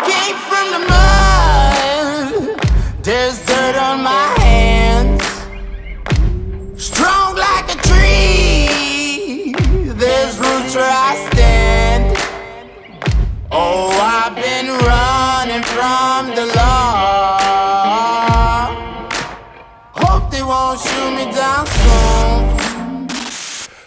came from the mud. There's dirt on my hands. Strong like a tree. There's roots where I stand. Oh, I've been running from the law. Hope they won't shoot me down soon.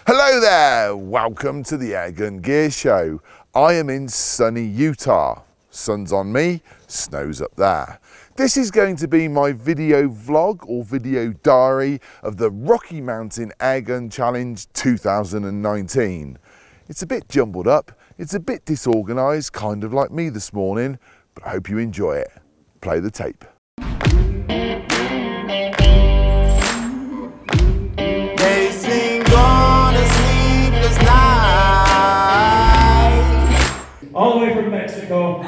Hello there, welcome to the Airgun Gear Show. I am in sunny Utah. Sun's on me, snow's up there. This is going to be my video vlog or video diary of the Rocky Mountain Airgun Challenge 2019. It's a bit jumbled up, it's a bit disorganised, kind of like me this morning, but I hope you enjoy it. Play the tape. They sing on a sleepless night. All the way from Mexico.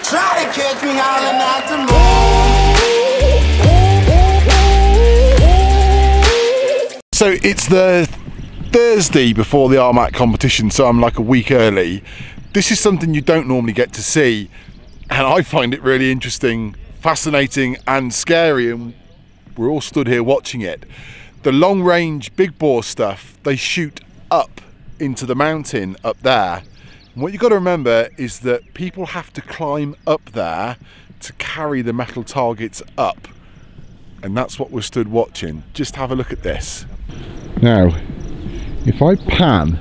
Try to catch me howling at the moon. So it's the Thursday before the RMAC competition, so I'm like a week early. This is something you don't normally get to see, and I find it really interesting, fascinating and scary, and we're all stood here watching it. The long range big bore stuff, they shoot up into the mountain up there. And what you've got to remember is that people have to climb up there to carry the metal targets up. And that's what we're stood watching. Just have a look at this. Now, if I pan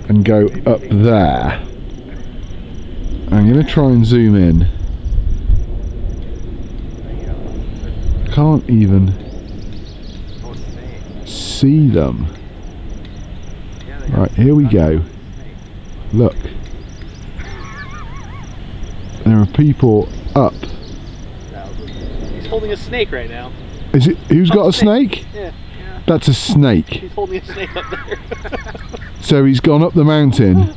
and go up there, I'm going to try and zoom in. Can't even see them. Right, here we go. Look, there are people up. He's holding a snake right now. Is it? Who's got a snake? Yeah. That's a snake. He's holding a snake up there. So he's gone up the mountain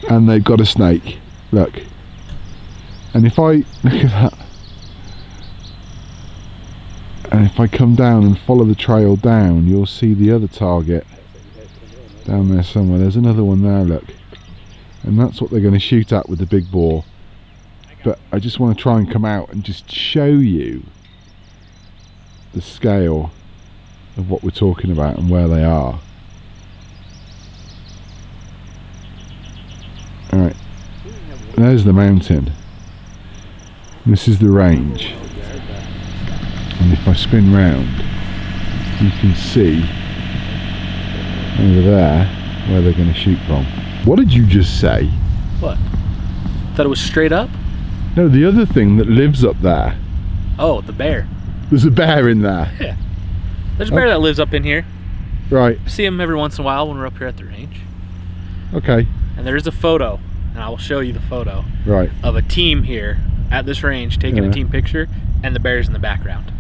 and they've got a snake. Look. And if I look at that, and if I come down and follow the trail down, you'll see the other target down there somewhere. There's another one there, look. And that's what they're going to shoot at with the big bore. But I just want to try and come out and just show you the scale of what we're talking about and where they are. Alright, there's the mountain. This is the range. And if I spin round, you can see over there where they're going to shoot from. What did you just say? What? Thought it was straight up? No, the other thing that lives up there. Oh, the bear. There's a bear in there. Yeah. There's a bear that lives up in here. Right. I see him every once in a while when we're up here at the range. Okay. And there is a photo, and I will show you the photo. Right. Of a team here at this range taking a team picture, and the bear's in the background.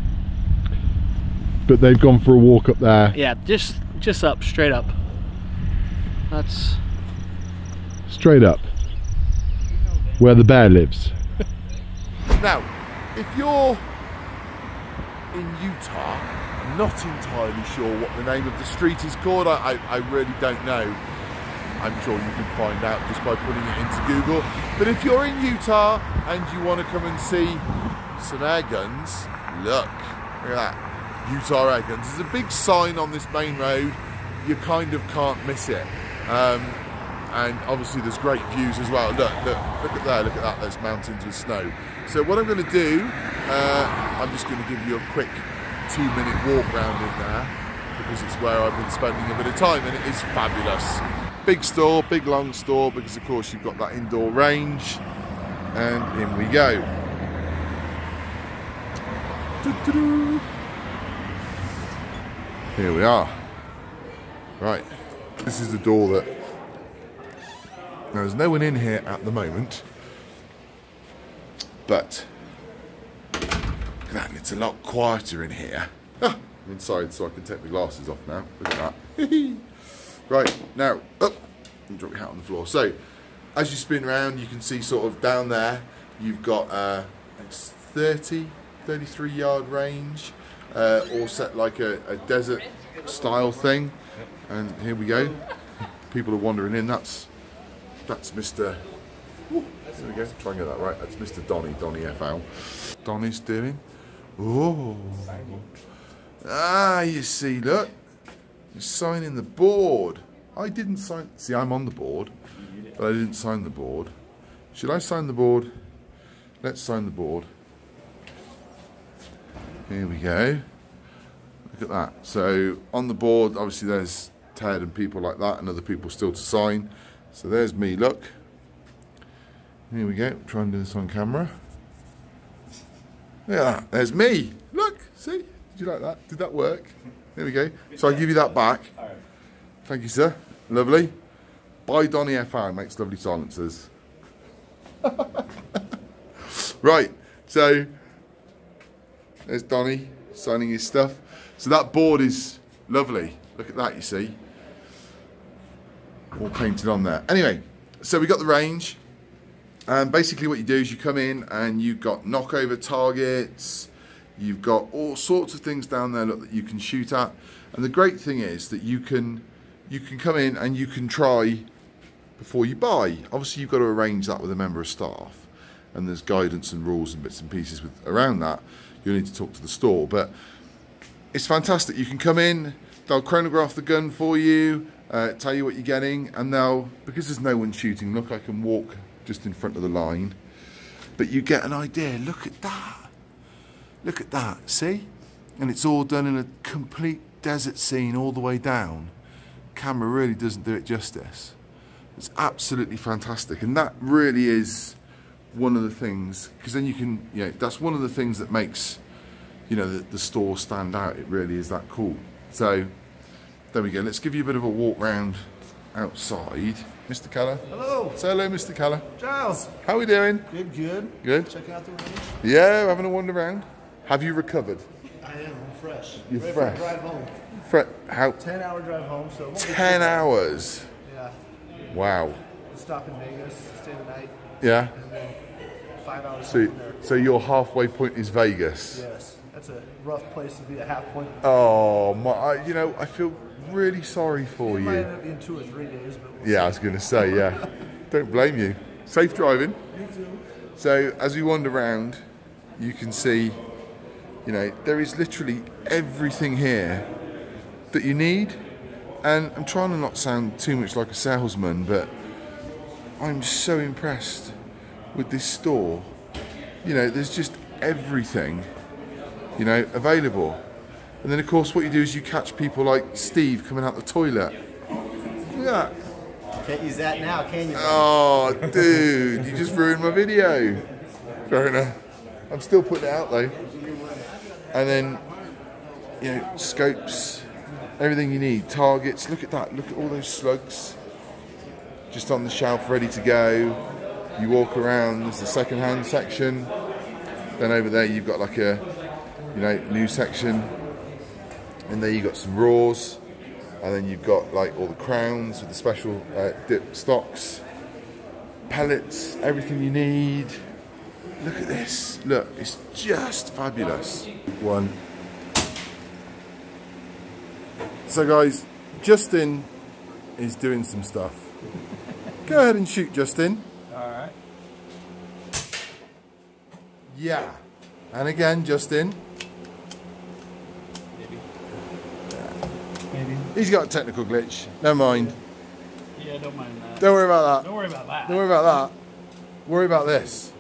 But they've gone for a walk up there. Yeah, just up, straight up. That's... Straight up. Where the bear lives. Now, if you're in Utah, I'm not entirely sure what the name of the street is called. I really don't know. I'm sure you can find out just by putting it into Google. But if you're in Utah and you want to come and see some air guns, look at that. Utah Airguns. There's a big sign on this main road. You kind of can't miss it. And obviously there's great views as well. Look at there, look at that, there's mountains with snow. So what I'm going to do, I'm just going to give you a quick 2-minute walk round in there, because it's where I've been spending a bit of time, and it is fabulous. Big store, big long store, because of course you've got that indoor range, and in we go. Here we are. Right, this is the door that... Now there's no one in here at the moment, but look at that, it's a lot quieter in here. Ah, I'm inside so I can take the glasses off now. Look at that. Right, now, up. And drop your hat on the floor. So, as you spin around, you can see sort of down there, you've got it's 33 yard range, all set like a desert style thing. And here we go. People are wandering in. That's Mr. Ooh, there we go. Try and get that right. That's Mr. Donny FL. Donny's doing. Oh. Ah, you see, look. He's signing the board. I didn't sign. See, I'm on the board, but I didn't sign the board. Should I sign the board? Let's sign the board. Here we go. Look at that. So on the board, obviously there's Ted and people like that, and other people still to sign. So there's me. Look. Here we go. Try and do this on camera. Look at that. There's me. Look. See? Did you like that? Did that work? There we go. So I give you that back. Thank you, sir. Lovely. By Donny FR, makes lovely silencers. Right, so there's Donny signing his stuff. So that board is lovely. Look at that, you see. All painted on there. Anyway, so we got the range. And basically what you do is you come in and you've got knockover targets. You've got all sorts of things down there, look, that you can shoot at. And the great thing is that you can come in and you can try before you buy. Obviously you've got to arrange that with a member of staff, and there's guidance and rules and bits and pieces around that. You'll need to talk to the store, but it's fantastic. You can come in, they'll chronograph the gun for you, tell you what you're getting, and now, because there's no one shooting, look, I can walk just in front of the line, but you get an idea. Look at that. Look at that, see? And it's all done in a complete desert scene all the way down. Camera really doesn't do it justice. It's absolutely fantastic, and that really is one of the things, because then you can, you know, that's one of the things that makes, you know, the store stand out. It really is that cool. So there we go. Let's give you a bit of a walk round outside. Mr. Keller. Hello. Say hello, Mr. Keller. Giles. How are we doing? Good, good. Good. Checking out the range. Yeah, having a wander around. Have you recovered? I am. I'm fresh. You're ready fresh. For a drive home. How? 10-hour drive home. So 10 hours. Yeah. Wow. Stop in Vegas, stay the night. Yeah. And then 5 hours So, from there. so your halfway point is Vegas. Yes. That's a rough place to be at half point. Oh my! You know, I feel really sorry for It you. might end up being 2 or 3 days, but we'll Yeah, see. I was going to say, yeah. Don't blame you. Safe driving. Me too. So as we wander around, you can see, you know, there is literally everything here that you need. And I'm trying to not sound too much like a salesman, but I'm so impressed with this store. You know, there's just everything, you know, available. And then of course what you do is you catch people like Steve coming out the toilet. Look at that. Can't use that now, can you? Oh, dude, you just ruined my video. Fair enough. I'm still putting it out though. And then, you know, scopes, everything you need, targets. Look at that. Look at all those slugs just on the shelf, ready to go. You walk around. There's the second-hand section. Then over there, you've got like a, you know, new section. And there you've got some raws. And then you've got like all the crowns with the special dip stocks, pellets, everything you need. Look at this. Look, it's just fabulous. One. So guys, Justin is doing some stuff. Go ahead and shoot, Justin. Alright. Yeah. And again, Justin. Maybe. He's got a technical glitch. Never mind. Yeah, don't mind that. Don't worry about that. Don't worry about that. Don't worry about that. Worry about this.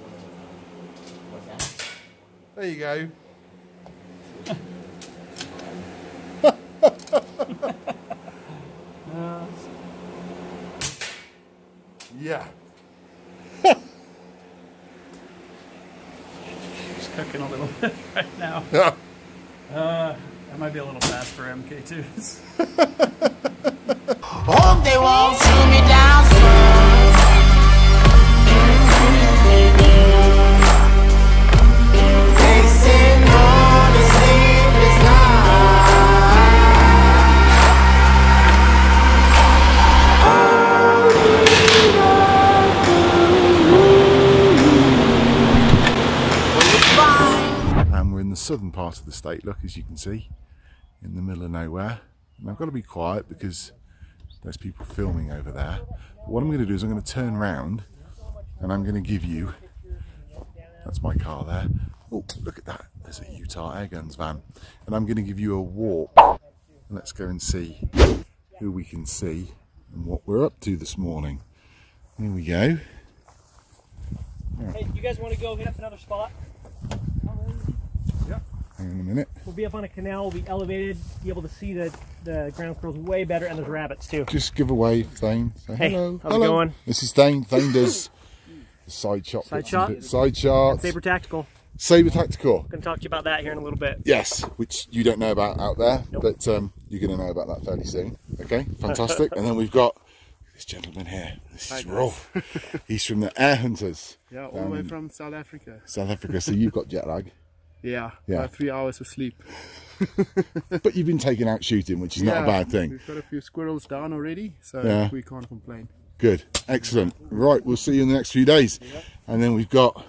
There you go. Yeah. He's cooking a little bit right now. Yeah. That might be a little fast for MK2s. Hope they won't shoot me down soon. They say no to sleepless nights. the southern part of the state, look, as you can see, in the middle of nowhere. And I've got to be quiet because there's people filming over there. But what I'm going to do is I'm going to turn round and I'm going to give you, that's my car there. Oh, look at that, there's a Utah Airguns van. And I'm going to give you a walk. Let's go and see who we can see and what we're up to this morning. Here we go. Hey, you guys want to go hit up another spot? Yeah. Hang on a minute. We'll be up on a canal, we'll be elevated, be able to see the ground squirrels way better, and there's rabbits too. Just give away Thane. Say hey, hello. how's it going? This is Thane. Thane does side shot. Side shot? Side shots. Saber Tactical. Saber Tactical. I'm going to talk to you about that here in a little bit. Yes, which you don't know about out there, nope. but you're going to know about that fairly soon. Okay, fantastic. And then we've got this gentleman here. This is Rolf. He's from the Air Hunters. Yeah, all the way from South Africa. South Africa. So you've got jet lag. Yeah. About 3 hours of sleep. But you've been taken out shooting, which is not a bad thing. We've got a few squirrels down already, so we can't complain. Good, excellent. Right, we'll see you in the next few days. And then we've got,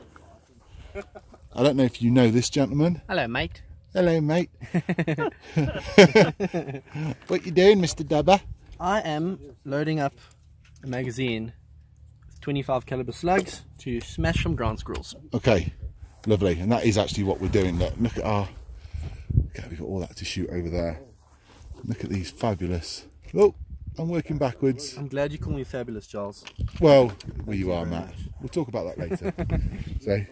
I don't know if you know this gentleman. Hello, mate. Hello, mate. What you doing, Mr. Dubber? I am loading up a magazine with 25 caliber slugs to smash some ground squirrels. Okay, lovely. And that is actually what we're doing. Look at our, okay, we've got all that to shoot over there. Look at these fabulous. Oh, I'm working backwards. I'm glad you call me fabulous, Charles. Well, where you are, Matt. We'll talk about that later. So,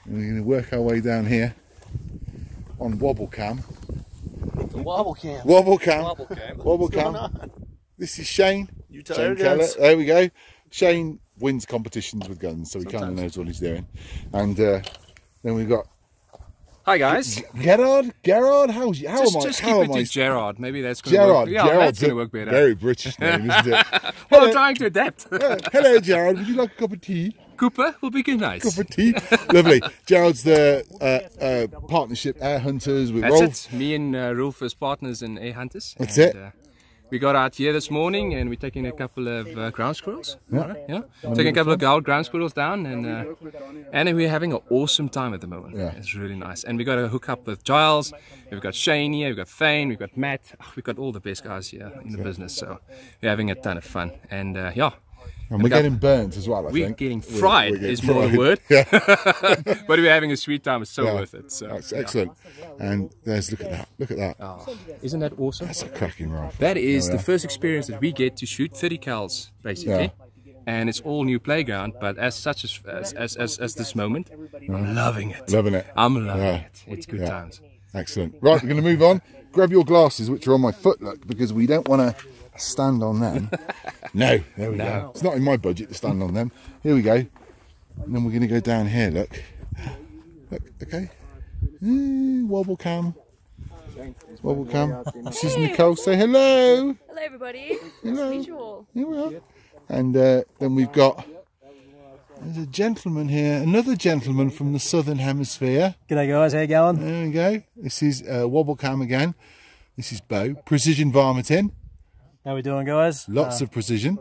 we're going to work our way down here on wobble cam. Wobble cam. Wobble cam. Wobble cam. Wobble cam. This is Shane. Utah Shane Airguns. Pellet. There we go. Shane wins competitions with guns, so he kind of knows what he's doing. And then we've got Hi guys. Gerard, how Just am keep it I? to Gerard. Maybe that's going to work. Yeah, that's going to work better. Very British name, isn't it? Well, I'm trying to adapt. Hello, Gerard. Would you like a cup of tea? Cooper will be good, nice. Cup of tea. Lovely. Gerard's the partnership Air Hunters with Rolf. That's it. Me and Rolf as partners in Air Hunters. That's it. We got out here this morning and we're taking a couple of ground squirrels. Yeah. Yeah. Taking a couple of ground squirrels down and we're having an awesome time at the moment. Yeah. It's really nice. And we got to hook up with Giles. We've got Shane here, we've got Thane, we've got Matt. We've got all the best guys here in the business. So we're having a ton of fun. And And we're getting burnt as well, I think. We're getting fried we're getting is more the word. Yeah. But we're having a sweet time. It's so worth it. So That's excellent. And there's, look at that. Look at that. Oh, isn't that awesome? That's a cracking rifle. That is the first experience that we get to shoot 30 cals, basically. And it's all new playground, but as such as this moment, I'm loving it. Loving it. I'm loving it. It's good times. Excellent. Right, we're going to move on. Grab your glasses, which are on my foot, look, because we don't want to stand on them. No, there we go. It's not in my budget to stand on them. Here we go. And then we're going to go down here, look. Look, okay. Wobble cam. Wobble cam. This is Nicole. Say hello. Hello, everybody. Hello. Nice to meet you all. Here we are. And then we've got, there's a gentleman here, another gentleman from the southern hemisphere. G'day guys, how you going? There we go. This is wobble cam again. This is Bo. Precision Varminting. How we doing, guys? Lots of precision.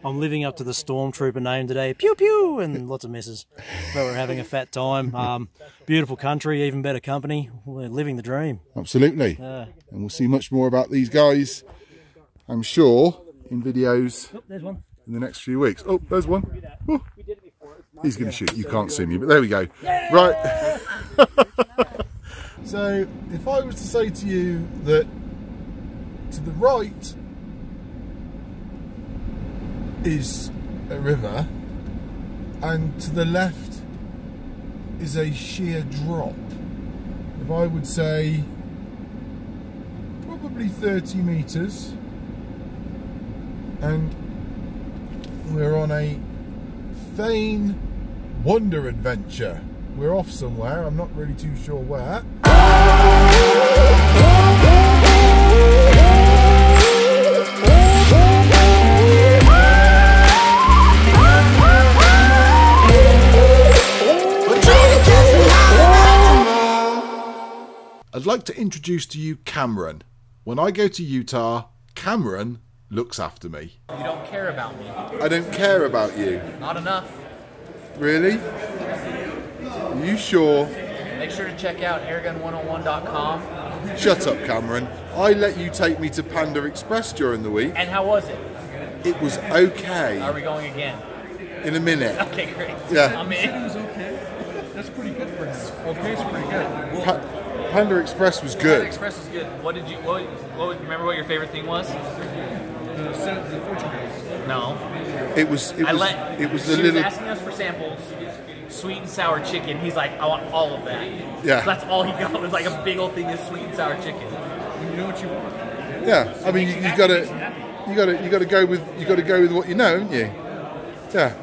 I'm living up to the Stormtrooper name today. Pew pew, and lots of misses. But we're having a fat time. Beautiful country, even better company. We're living the dream. Absolutely. And we'll see much more about these guys, I'm sure, in videos there's one. in the next few weeks. Oh, there's one. Oh. He's going to shoot. You can't see me, but there we go. Right. So, if I was to say to you that to the right is a river and to the left is a sheer drop, if I would say probably 30 meters, and we're on a Thane wonder adventure. We're off somewhere, I'm not really too sure where. I'd like to introduce to you Cameron. When I go to Utah, Cameron looks after me. You don't care about me. I don't care about you. Not enough. Really? Are you sure? Make sure to check out airgun101.com. Shut up, Cameron. I let you take me to Panda Express during the week. And how was it? It was okay. Are we going again? In a minute. Okay, great. Yeah. I'm in. It was okay. That's pretty good for him. Okay, it's pretty good. Panda Express was good. Panda Express was good. What did you? Remember what your favorite thing was? The fortune cookies. No. It was the She little. was asking us for samples. Sweet and sour chicken. He's like, I want all of that. Yeah. So that's all he got was like a big old thing of sweet and sour chicken. You know what you want. Yeah. I mean, you gotta go with what you know, haven't you? Yeah.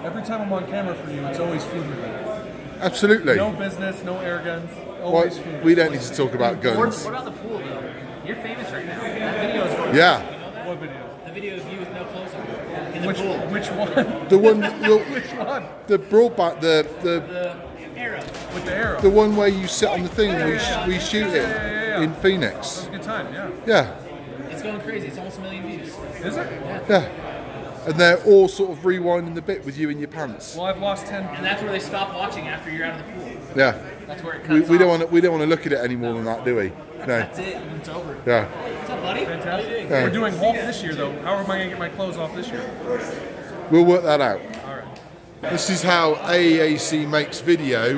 Every time I'm on camera for you, it's always food related. Absolutely. No business, no air guns. Always food. We don't need to talk about guns. What about the pool though? You're famous right now. That video is for Yeah. What video? the video of you with no clothes on. In the Which pool. one? The one. Which one? The broadback. The Arrow. With the arrow. the one where you sit on the thing and we shoot it in Phoenix. It was a good time, yeah. Yeah. It's going crazy. It's almost 1 million views. Is it? Yeah. And they're all sort of rewinding the bit with you in your pants. Well, I've lost 10. And that's where they stop watching after you're out of the pool. Yeah. That's where it cuts We don't off. want to look at it any more than that, do we? No. That's it. It's over. Yeah. What's up, buddy? Fantastic. Yeah. We're doing Hulk this year, though. How am I going to get my clothes off this year? We'll work that out. All right. This is how AEAC makes video.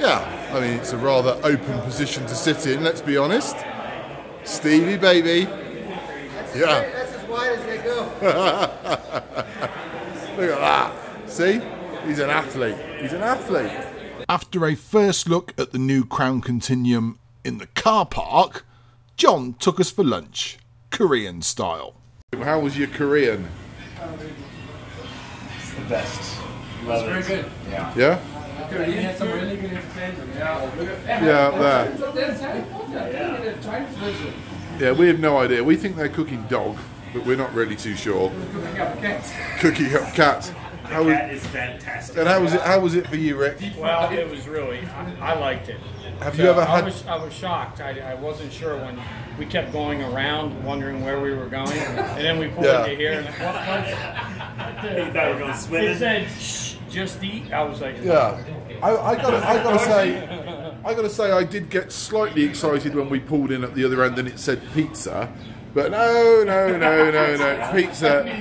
Yeah. I mean, it's a rather open position to sit in, let's be honest. Stevie, baby. Yeah. That's as wide as they go. Look at that. See? He's an athlete. He's an athlete. After a first look at the new Crown Continuum in the car park, John took us for lunch, Korean style. How was your Korean? It's the best. Love it. Very good. Yeah. Yeah? You had some really good entertainment. Yeah, up there. Yeah, we have no idea. We think they're cooking dog, but we're not really too sure. Cooking up cat. The cat is fantastic. And how was it for you, Rick? Well, it was really, I liked it. Have you ever had... I was shocked. I wasn't sure when we kept going around, wondering where we were going, and then we pulled into here. And what place? You thought we were going swimming? It said, "Shh, just eat." I was like, Yeah. I gotta say, I did get slightly excited when we pulled in at the other end and it said pizza. But no, pizza,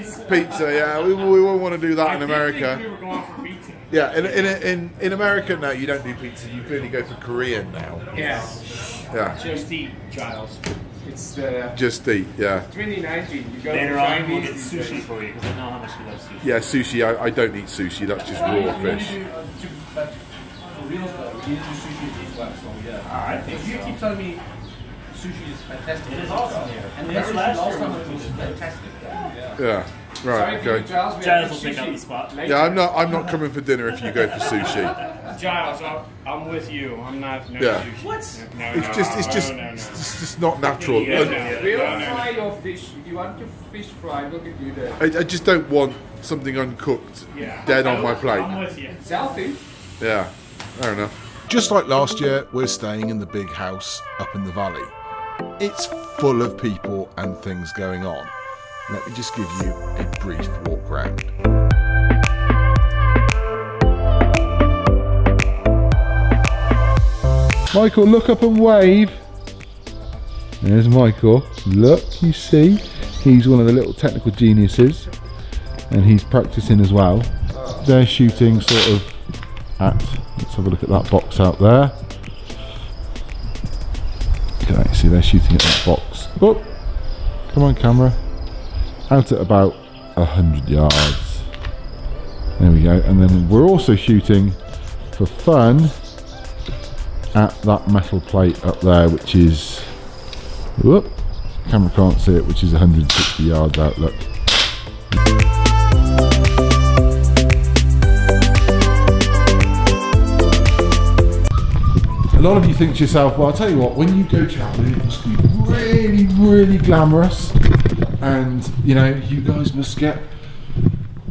yeah, we won't want to do that in America. We were going for pizza. Yeah, in America, no, you don't do pizza, you clearly go for Korean now. Yeah. Yeah. Just eat, Giles. It's Just eat, yeah. 2019. You go Later to on, we'll get Chinese. sushi for you because I know how much you love sushi. Yeah, sushi, I don't eat sushi, that's just raw fish. For real though, you do sushi as well, so yeah. I think You so. keep telling me sushi is fantastic. It is awesome here. And Remember the last last year time when it we was did that? fantastic. Yeah, right, okay. Giles will pick up the spot. Yeah, I'm not coming for dinner if you go for sushi. Giles, I'm with you. I'm not. No Yeah. sushi. What? No, It's just not natural. Yeah, We'll no. fry your fish. If you want your fish fried, look at you there. I just don't want something uncooked dead on my plate. I'm with you. Selfie. Yeah, fair enough. Just like last year, we're staying in the big house up in the valley. It's full of people and things going on. Let me just give you a brief walk round. Michael, look up and wave. There's Michael. Look, you see, he's one of the little technical geniuses and he's practicing as well. They're shooting sort of at, let's have a look at that box out there. Okay, see they're shooting at that box. Oh, come on camera. Out at about 100 yards. There we go. And then we're also shooting for fun at that metal plate up there, which is, whoop, camera can't see it, which is 160 yards out, look. A lot of you think to yourself, well, I'll tell you what, when you go travelling, it must be really, really glamorous, and you know, you guys must get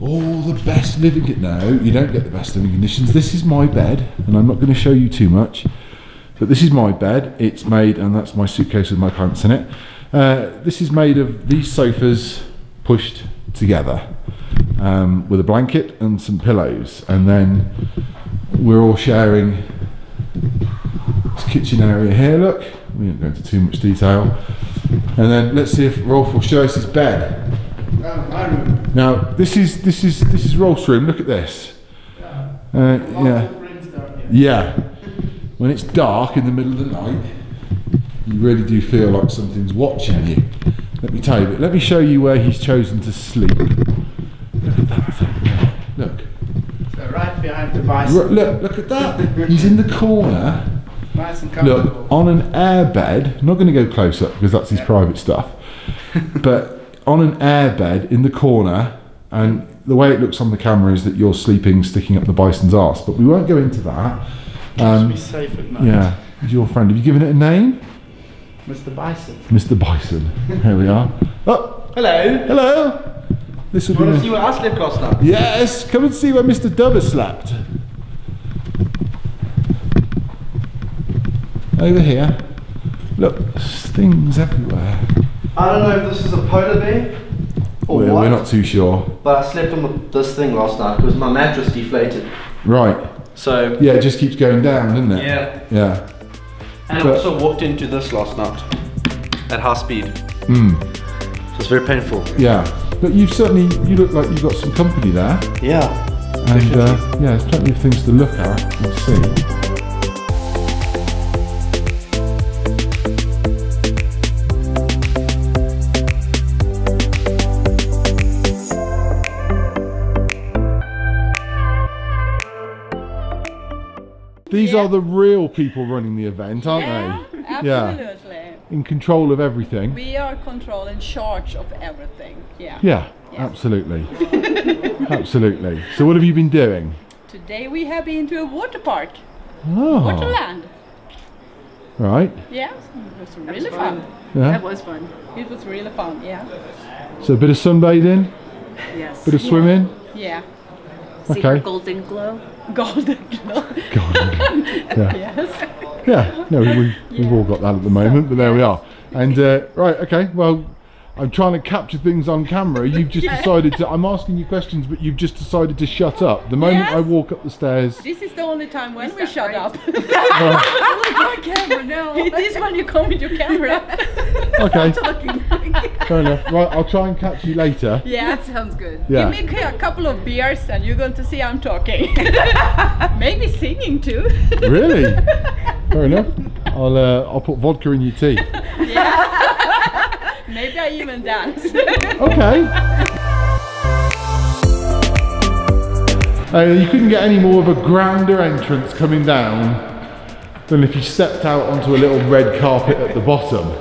all the best living. No, you don't get the best living conditions. This is my bed, and I'm not going to show you too much, but this is my bed. It's made, and that's my suitcase with my pants in it. This is made of these sofas pushed together with a blanket and some pillows, and then we're all sharing this kitchen area here, look. We won't go into too much detail. And then let's see if Rolf will show us his bed. Now this is Rolf's room, look at this. Yeah. When it's dark in the middle of the night, you really do feel like something's watching you. Let me tell you, but let me show you where he's chosen to sleep. Look at that thing. Look. So right behind the bison. Look at that. He's in the corner. Nice and comfortable. Look, on an air bed. I'm not going to go close up because that's his private stuff. But on an air bed in the corner, and the way it looks on the camera is that you're sleeping sticking up the bison's arse. But we won't go into that. Be safe at night. Yeah. Who's your friend? Have you given it a name? Mr. Bison. Mr. Bison. Here we are. Oh, hello. Hello. This will You want to see where I slept last night? Yes. Come and see where Mr. Dubber slept. Over here. Look, things everywhere. I don't know if this is a polar bear or what. We're not too sure. But I slept on this thing last night because my mattress deflated. Right. So yeah, it just keeps going down, doesn't it? Yeah. Yeah. And I also walked into this last night at high speed. So it's very painful. Yeah. But you look like you've got some company there. Yeah. And yeah, there's plenty of things to look at and see. These are the real people running the event, aren't they? Absolutely. Yeah. In control of everything. We are in charge of everything. Yeah. Yeah, absolutely. Absolutely. So what have you been doing? Today we have been to a water park. Oh. Waterland. Right. Yeah, it was really fun. Yeah. That was fun. It was really fun, yeah. So a bit of sunbathing? Yes. Bit of swimming? Yeah. See her golden glow? Golden glow. Golden. Yeah. Yes. Yeah. No, we've all got that at the moment, but there we are. And right, okay, well, I'm trying to capture things on camera. You've just decided to, I'm asking you questions, but you've just decided to shut up. The moment I walk up the stairs. This is the only time when we shut up. My camera, no. It is when you come with your camera. Okay. Fair enough. Right, I'll try and catch you later. Yeah, that sounds good. Yeah. Give me a couple of beers and you're going to see I'm talking. Maybe singing too. Really? Fair enough. I'll put vodka in your tea. Yeah. Maybe I even dance. Okay. You couldn't get any more of a grander entrance coming down than if you stepped out onto a little red carpet at the bottom.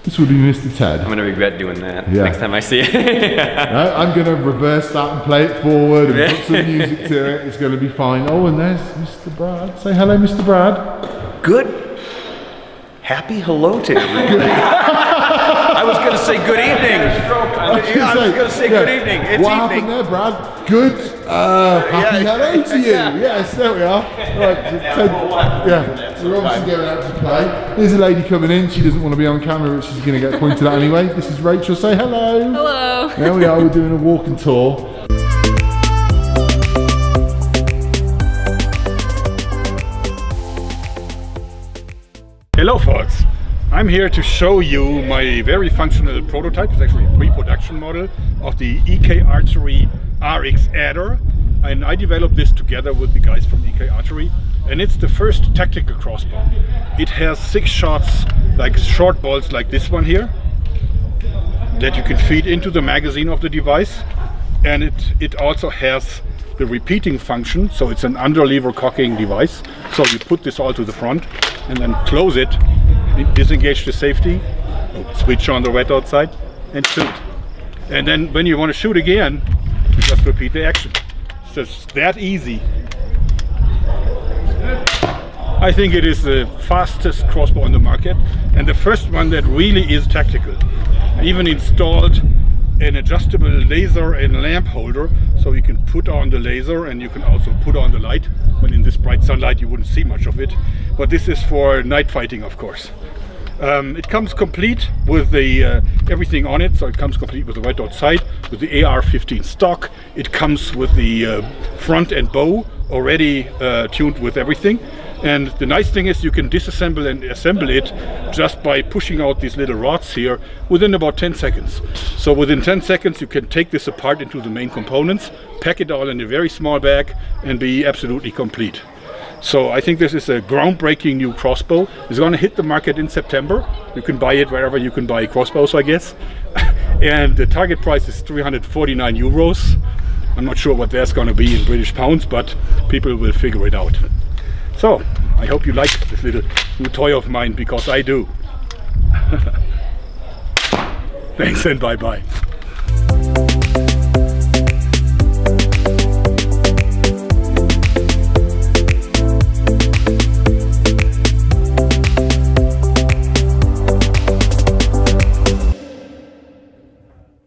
This would be Mr. Ted. I'm going to regret doing that next time I see it. No, I'm going to reverse that and play it forward and put some music to it. It's going to be fine. Oh, and there's Mr. Brad. Say hello, Mr. Brad. Good. Happy hello to everybody. I was going to say good evening. I was going to say good evening. It's what evening. happened there, Brad? Good. Happy hello to you. Yes, there we are. Right, we're obviously going out to play. Here's a lady coming in. She doesn't want to be on camera, but she's going to get pointed at anyway. This is Rachel. Say hello. Hello. There we are. We're doing a walk and tour. Hello folks, I'm here to show you my very functional prototype. It's actually a pre-production model of the Ek Archery Rx Adder, and I developed this together with the guys from Ek Archery, and it's the first tactical crossbow. It has 6 shots, like short bolts like this one here, that you can feed into the magazine of the device, and it also has the repeating function, so it's an underlever cocking device. So you put this all to the front and then close it, disengage the safety, switch on the red dot side and shoot. And then when you want to shoot again, you just repeat the action. It's just that easy. I think it is the fastest crossbow on the market and the first one that really is tactical. I even installed an adjustable laser and lamp holder, so you can put on the laser and you can also put on the light. When in this bright sunlight you wouldn't see much of it, but this is for night fighting, of course. It comes complete with the everything on it, so it comes complete with the red dot sight, with the AR-15 stock. It comes with the front and bow already tuned with everything. And the nice thing is you can disassemble and assemble it just by pushing out these little rods here within about 10 seconds. So within 10 seconds you can take this apart into the main components, pack it all in a very small bag and be absolutely complete. So I think this is a groundbreaking new crossbow. It's going to hit the market in September. You can buy it wherever you can buy crossbows, I guess. And the target price is 349 euros. I'm not sure what that's going to be in British pounds, but people will figure it out. So, I hope you like this little new toy of mine, because I do. Thanks and bye-bye.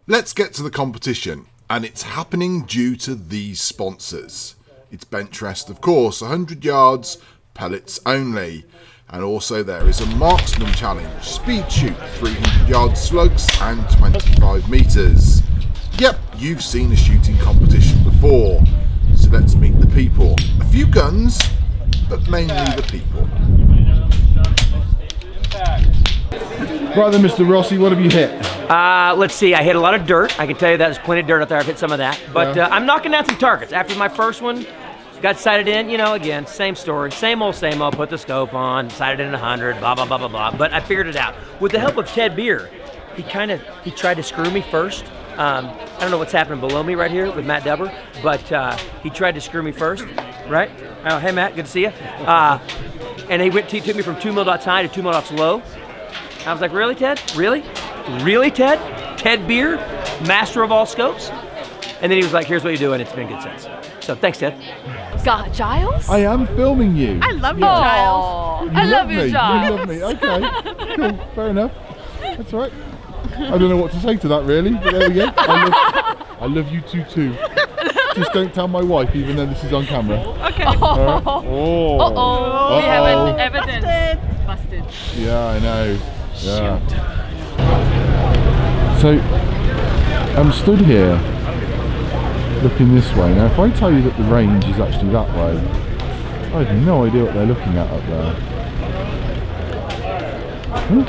Let's get to the competition, and it's happening due to these sponsors. It's bench rest, of course, 100 yards, pellets only. And also there is a marksman challenge, speed shoot, 300 yard slugs and 25 metres. Yep, you've seen a shooting competition before. So let's meet the people. A few guns, but mainly the people. Right then, Mr. Rossi, what have you hit? Let's see, I hit a lot of dirt. I can tell you that there's plenty of dirt out there. I've hit some of that. But I'm knocking down some targets. After my first one, got sighted in, you know, again, same story. Same old, put the scope on, sighted in 100, blah, blah, blah, blah, blah. But I figured it out. With the help of Ted Beer, he tried to screw me first. I don't know what's happening below me right here with Matt Dubber, but he tried to screw me first, right? Oh, hey, Matt, good to see you. And he took me from 2 mil dots high to 2 mil dots low. I was like, really, Ted? Really? Really, Ted? Ted Beer, master of all scopes? And then he was like, here's what you do, and it's been good since. So thanks, Ted. God, Giles? I am filming you. I love you, Giles. I love you, Giles. You love me. Okay, cool, fair enough. That's all right. I don't know what to say to that, really, but there we go. I love you too. Just don't tell my wife, even though this is on camera. Okay. Right? Oh. Uh-oh. We have evidence. Busted. Yeah, I know. Yeah. So, I'm stood here looking this way. Now, if I tell you that the range is actually that way, I have no idea what they're looking at up there. Look.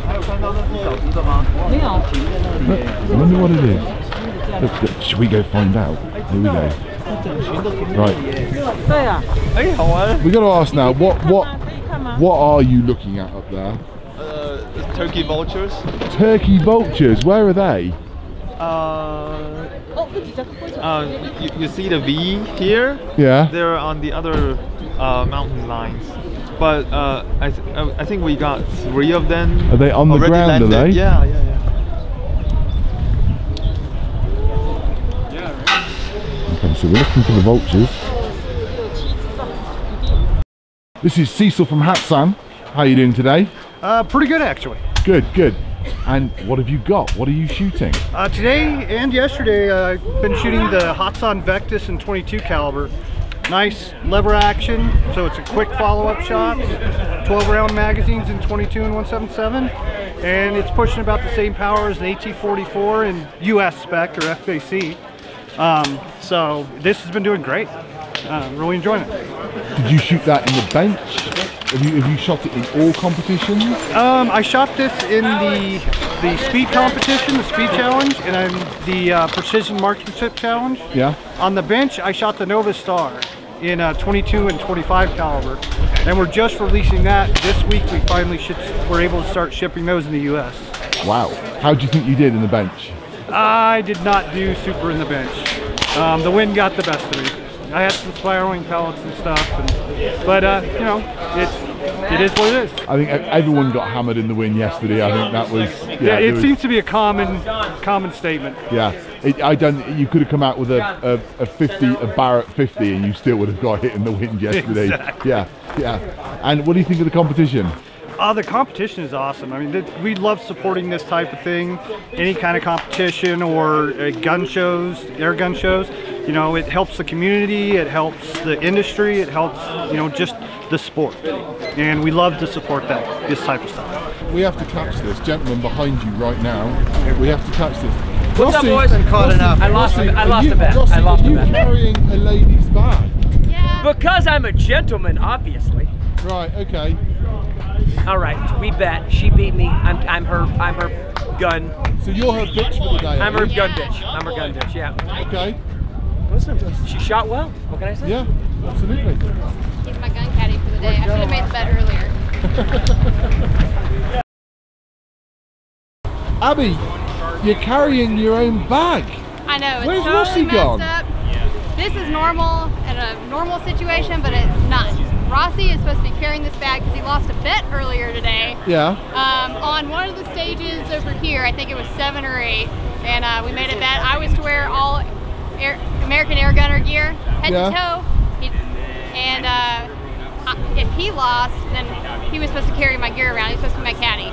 I wonder what it is. Look, should we go find out? Here we go. Right. We got to ask now. What are you looking at up there? Turkey vultures. Turkey vultures. Where are they? You see the V here? Yeah. They're on the other mountain lines. But I think we got 3 of them. Are they on the ground, landed. Are they? Yeah. Okay, so we're looking for the vultures. This is Cecil from Hatsan. How are you doing today? Pretty good, actually. Good. And what have you got? What are you shooting? Today and yesterday, I've been shooting the Hatsan Vectis in 22 caliber. Nice lever action, so it's a quick follow-up shot. 12-round magazines in 22 and 177, and it's pushing about the same power as an AT-44 in US spec or FAC. So this has been doing great. Really enjoying it. Did you shoot that in the bench? Have you shot it in all competitions? I shot this in the speed competition, the speed challenge, and the precision marksmanship challenge. Yeah. On the bench, I shot the Nova Star in 22 and 25 caliber, and we're just releasing that this week. We finally we're able to start shipping those in the U.S. Wow. How do you think you did in the bench? I did not do super in the bench. The wind got the best of me. I had some spiraling pellets and stuff, but you know, it is what it is. I think everyone got hammered in the wind yesterday. I think that was it seems to be a common statement. Yeah, you could have come out with a Barrett 50, and you still would have got hit in the wind yesterday. Exactly. Yeah. And what do you think of the competition? The competition is awesome. I mean, we love supporting this type of thing. Any kind of competition or gun shows, air gun shows. You know, it helps the community, it helps the industry, it helps, you know, just the sport. And we love to support this type of stuff. We have to catch this gentleman behind you right now. We have to catch this. What's up, boys? Caught enough. I lost a bet. Are you carrying a lady's bag? Yeah. Because I'm a gentleman, obviously. Right, okay. All right, we bet. She beat me. I'm her gun. So you're her bitch for the day. I'm her gun bitch. I'm her gun bitch, yeah. Okay. Listen, she shot well. What can I say? Yeah, absolutely. He's my gun caddy for the day. I should have made the bet earlier. Abby, you're carrying your own bag. I know, it's Where's totally Rossi messed gone? up. This is normal in a normal situation, but it's not. Rossi is supposed to be carrying this bag because he lost a bet earlier today. Yeah. On one of the stages over here, I think it was 7 or 8, and we made a bet. I was to wear all American Airgunner gear, head to toe, and if he lost, then he was supposed to carry my gear around. He was supposed to be my caddy.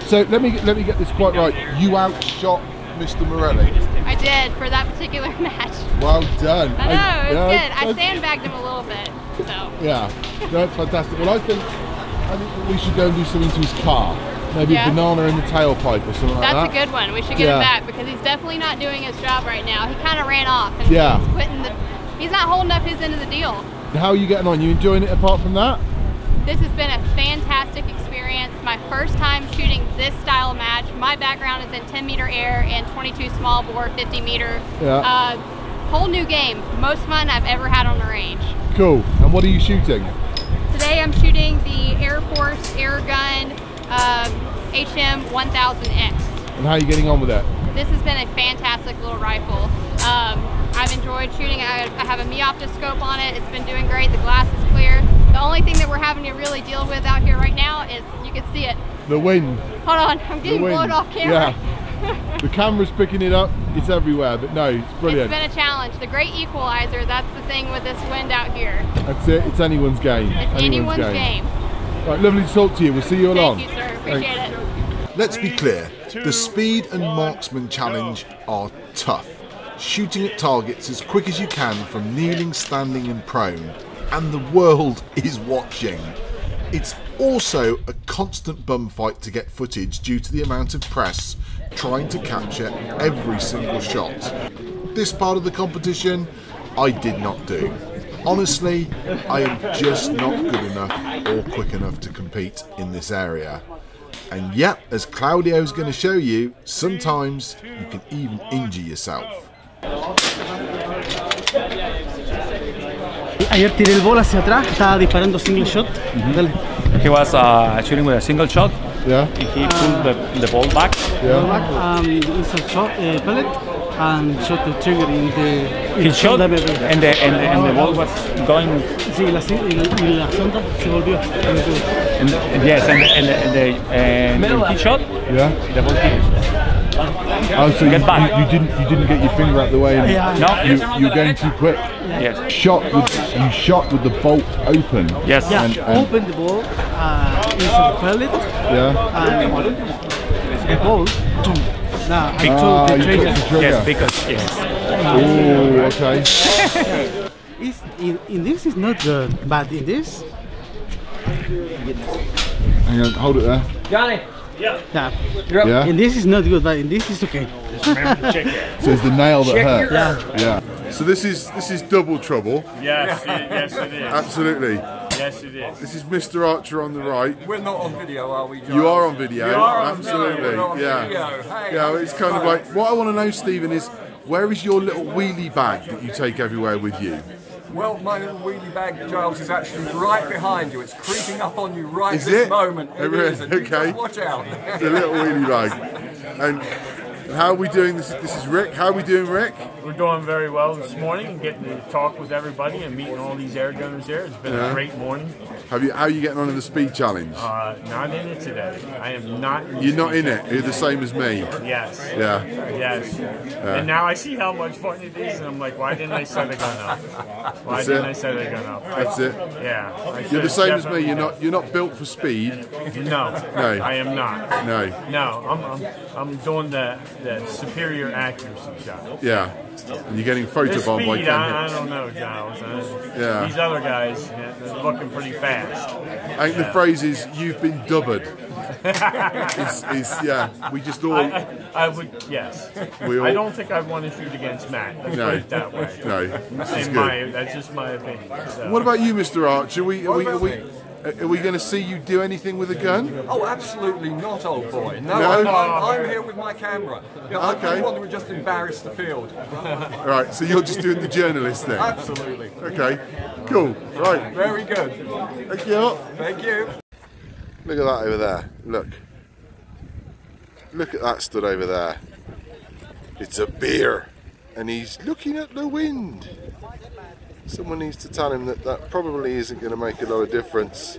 So let me get this quite right. You outshot Mr. Morelli. I did for that particular match. Well done. I know, it was good. I sandbagged him a little bit, so. Yeah, that's fantastic. Well, I think that we should go and do something to his car. Maybe a banana in the tailpipe or something like that. That's a good one. We should get him back because he's definitely not doing his job right now. He kind of ran off and he's quitting he's not holding up his end of the deal. How are you getting on? You enjoying it apart from that? This has been a fantastic experience. My first time shooting this style match. My background is in 10-meter air and 22 small bore, 50-meter. Yeah. Whole new game. Most fun I've ever had on the range. Cool. And what are you shooting? Today I'm shooting the Air Force Airgun HM 1000X. And how are you getting on with that? This has been a fantastic little rifle. I've enjoyed shooting. I have a me-optoscope on it. It's been doing great. The glass is clear. The only thing that we're having to really deal with out here right now is, you can see it. The wind. Hold on, I'm getting blown off camera. Yeah. The camera's picking it up. It's everywhere, but no, it's brilliant. It's been a challenge. The great equalizer, that's the thing with this wind out here. That's it. It's anyone's game. It's anyone's game. Right, lovely to talk to you. We'll see you along. Thank you, sir. Appreciate it. Let's be clear. The speed and marksman challenge are tough. Shooting at targets as quick as you can from kneeling, standing and prone. And the world is watching. It's also a constant bum fight to get footage due to the amount of press trying to capture every single shot. This part of the competition, I did not do. Honestly, I am just not good enough or quick enough to compete in this area. And yet, as Claudio's going to show you, sometimes you can even injure yourself. Ayer tiré el bol hacia atrás, estaba disparando single shot. Dale. He was shooting with a single shot. Yeah. And he pulled the ball back. Ball back, it's a shot, pellet, and shot the trigger in the. He shot, and the ball was going. Sí, y la sonda se volvió. Yes, and he shot. Yeah. The ball hit. Oh, so you didn't get your finger out the way, and no, you were going too quick. Yes. You shot with the bolt open. Yes. Yeah. And open the ball, inside the pellet. Yeah. And the ball. Now I told the trigger. Yes, because yes. Oh, okay. In this is not good, but in this. Hang on, hold it there. Johnny. Yeah. In this is not good, but in this is okay. So it's the nail that hurts. Yeah. So this is double trouble. Yes, yes it is. Absolutely. Yes it is. This is Mr. Archer on the right. We're not on video, are we, John? You are on video. You are on Absolutely. video. We're on Yeah. video. Hey, Yeah. It's kind of like what I want to know, Stephen, is where is your little wheelie bag that you take everywhere with you? Well, my little wheelie bag, Giles, is actually right behind you. It's creeping up on you right Is this it? moment. It is. And you Okay. just watch out. The little wheelie bag. And how are we doing? This is Rick. How are we doing, Rick? We're doing very well this morning, getting to talk with everybody and meeting all these air gunners there. It's been a great morning. How are you getting on in the speed challenge? Not in it today. I am not in You're not in it. You're the same as me. Yes. Yeah. Yes. And now I see how much fun it is, and I'm like, why didn't I set a gun up? Why didn't I set a gun up? That's it. Yeah. You're the same as me. You're not built for speed. No. No. I am not. No. No. I'm doing the superior accuracy shot. Yeah. And you're getting photobombed by 10 hits. I don't know, Giles. Yeah. These other guys, they're looking pretty fast. I think the phrase is, you've been dubbered. Yeah, we just all. I would, yes. I don't think I'd want to shoot against Matt. Let's put it that way. No, that's just my opinion. So. What about you, Mr. Arch? Are we going to see you do anything with a gun? Oh, absolutely not, old boy. No, No? I'm here with my camera. You know, Okay. I want to just embarrass the field. All right, so you're just doing the journalist thing? Absolutely. Okay, cool. Right. Very good. Thank you. Thank you. Look at that over there. Look. Look at that stud over there. It's a bear. And he's looking at the wind. Someone needs to tell him that that probably isn't going to make a lot of difference.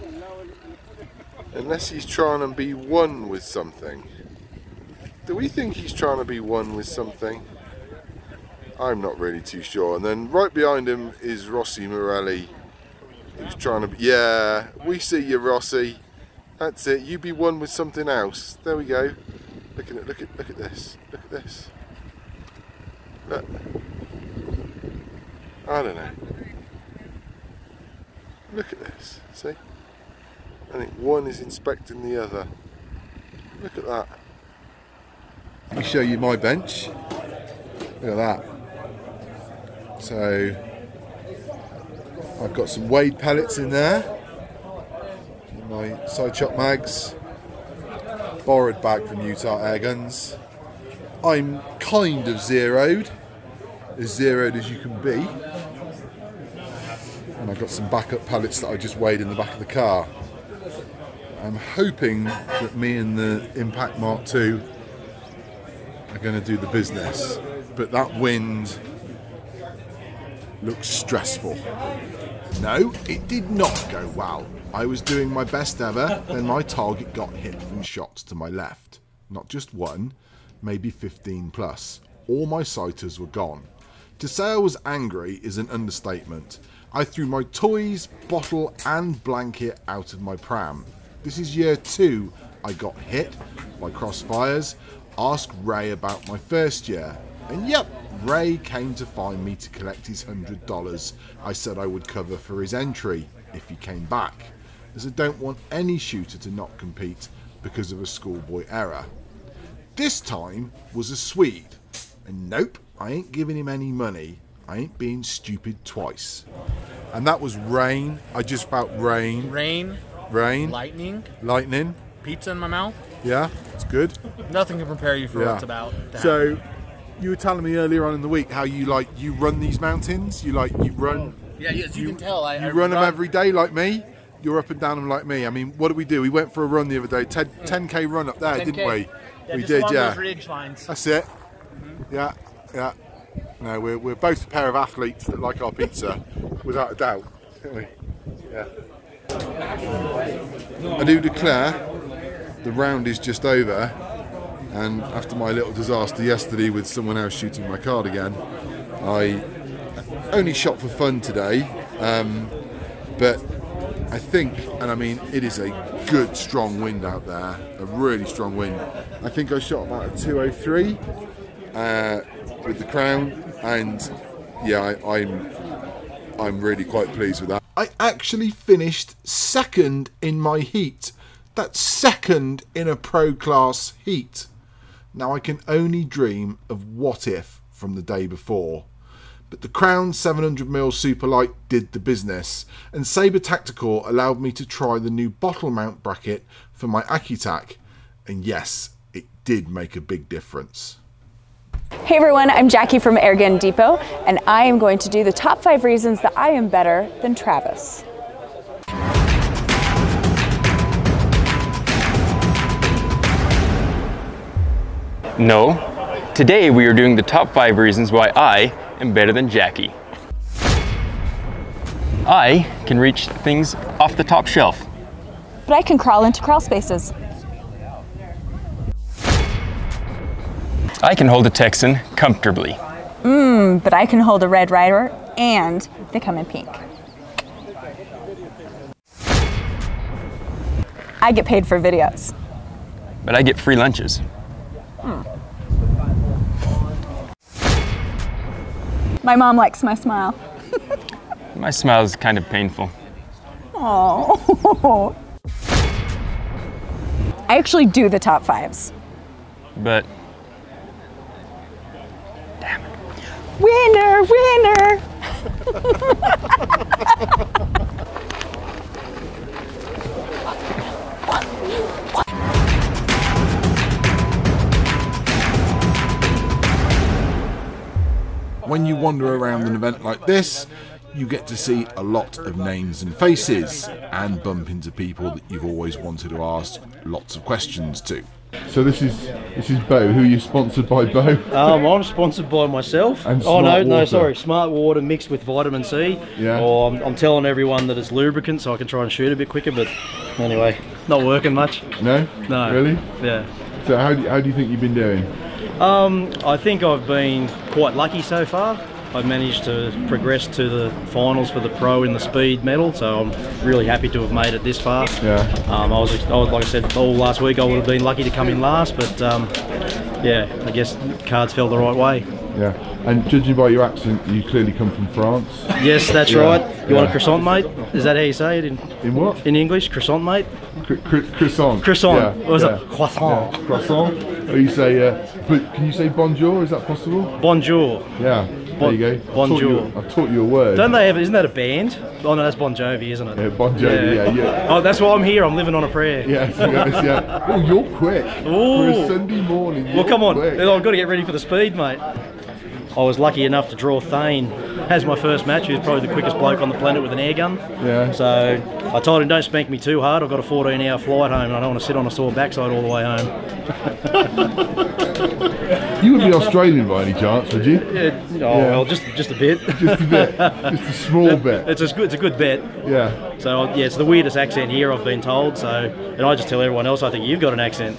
Unless he's trying to be one with something. Do we think he's trying to be one with something? I'm not really too sure. And then right behind him is Rossi Morelli. Who's trying to be... Yeah, we see you, Rossi. That's it. You be one with something else. There we go. Look at it. Look at this. Look at this. Look. I don't know. Look at this. See? I think one is inspecting the other. Look at that. Let me show you my bench. Look at that. So I've got some Wade pellets in there. My side shot mags. Borrowed bag from Utah Airguns. I'm kind of zeroed. As zeroed as you can be. And I've got some backup pellets that I just weighed in the back of the car. I'm hoping that me and the Impact Mark II are going to do the business. But that wind looks stressful. No, it did not go well. I was doing my best ever, then my target got hit from shots to my left. Not just one, maybe 15 plus. All my sighters were gone. To say I was angry is an understatement. I threw my toys, bottle and blanket out of my pram. This is year 2 I got hit by crossfires. Ask Ray about my first year. And yep, Ray came to find me to collect his $100 I said I would cover for his entry if he came back, as I don't want any shooter to not compete because of a schoolboy error. This time was a Swede, and nope, I ain't giving him any money. I ain't being stupid twice. And that was rain. I just felt rain. Rain. Lightning. Pizza in my mouth. Yeah, it's good. Nothing can prepare you for what it's about. So, you were telling me earlier on in the week how you run these mountains. You run. Yeah, as you can tell, I run them every day like me. You're up and down them like me. I mean, what did we do? We went for a run the other day. 10k run up there, 10K. Didn't we? Yeah, we did, yeah. Those ridge lines. That's it. Mm-hmm. Yeah. No, we're both a pair of athletes that like our pizza, without a doubt. Don't we? Yeah. I do declare the round is just over, and after my little disaster yesterday with someone else shooting my card again, I only shot for fun today, but I think, and I mean, it is a good strong wind out there, a really strong wind. I think I shot about a 203 with the Crown, and yeah, I'm really quite pleased with that. I actually finished second in my heat. That's second in a pro class heat. Now I can only dream of what if from the day before. But the Crown 700mm Superlight did the business, and Sabre Tactical allowed me to try the new bottle mount bracket for my AEAC, and yes, it did make a big difference. Hey everyone, I'm Jackie from Airgun Depot, and I am going to do the top 5 reasons that I am better than Travis. No, today we are doing the top 5 reasons why I am better than Jackie. I can reach things off the top shelf. But I can crawl into crawl spaces. I can hold a Texan comfortably. But I can hold a Red Ryder and they come in pink. I get paid for videos. But I get free lunches. My mom likes my smile. My smile is kind of painful. Oh. I actually do the top 5s. But Winner, winner! When you wander around an event like this, you get to see a lot of names and faces and bump into people that you've always wanted to ask lots of questions to. So this is Bo. Who are you sponsored by, Bo? I'm sponsored by myself. And Smart Water mixed with vitamin C. Yeah. Or I'm telling everyone that it's lubricant so I can try and shoot a bit quicker, but anyway, not working much. No? No. Really? Yeah. So how do you think you've been doing? I think I've been quite lucky so far. I've managed to progress to the finals for the pro in the speed medal, so I'm really happy to have made it this far. Yeah. I was like I said, all last week I would have been lucky to come in last, but yeah, I guess cards fell the right way. Yeah. And judging by your accent, you clearly come from France. Yes, that's right. You want a croissant, mate? Is that how you say it in what? In English, croissant, mate? Croissant. Croissant. Yeah. Or is it croissant? Yeah. Croissant. Or you say, but can you say bonjour? Is that possible? Bonjour. Yeah. There you go. Bonjour. I've taught you a word. Don't they have? Isn't that a band? Oh no, that's Bon Jovi, isn't it? Yeah, Bon Jovi. Yeah. Oh, that's why I'm here. I'm living on a prayer. Yeah. To be honest, yeah. Oh, you're quick. Ooh. For a Sunday morning. Well, come on. Quick. I've got to get ready for the speed, mate. I was lucky enough to draw Thane as my first match. He was probably the quickest bloke on the planet with an air gun. Yeah. So I told him, don't spank me too hard. I've got a 14-hour flight home and I don't want to sit on a sore backside all the way home. You would be Australian by any chance, would you? Yeah. Well, just a bit. Just a bit. Just a small bit. It's a good bet. Yeah. So yeah, it's the weirdest accent here, I've been told. So, and I just tell everyone else, I think you've got an accent.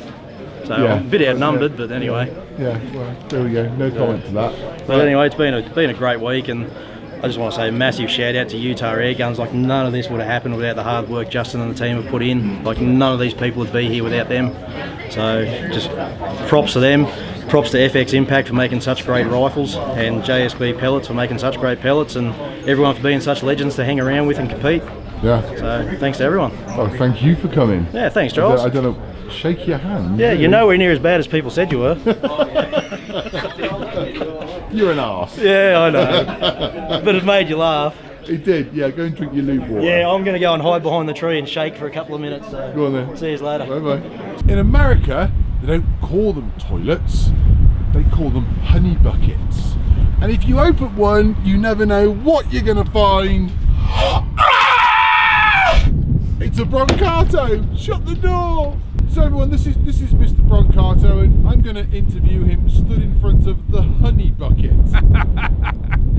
So yeah. I'm a bit outnumbered, but anyway. Yeah. Well, there we go. No comment to that. But anyway, it's been a great week, and I just want to say a massive shout out to Utah Airguns. Like, none of this would have happened without the hard work Justin and the team have put in. Like, none of these people would be here without them. So just props to them. Props to FX Impact for making such great rifles, and JSB Pellets for making such great pellets, and everyone for being such legends to hang around with and compete. Yeah. So thanks to everyone. Oh, thank you for coming. Yeah, thanks, Charles. I don't know. Shake your hand. Yeah, you're nowhere near as bad as people said you were. You're an arse. Yeah, I know. But it made you laugh. It did, yeah. Go and drink your lube water. Yeah, I'm going to go and hide behind the tree and shake for a couple of minutes. So go on then. See you later. Bye-bye. In America, they don't call them toilets. They call them honey buckets. And if you open one, you never know what you're going to find. It's a Brancato! Shut the door! So everyone, this is Mr. Brancato, and I'm going to interview him stood in front of the honey bucket.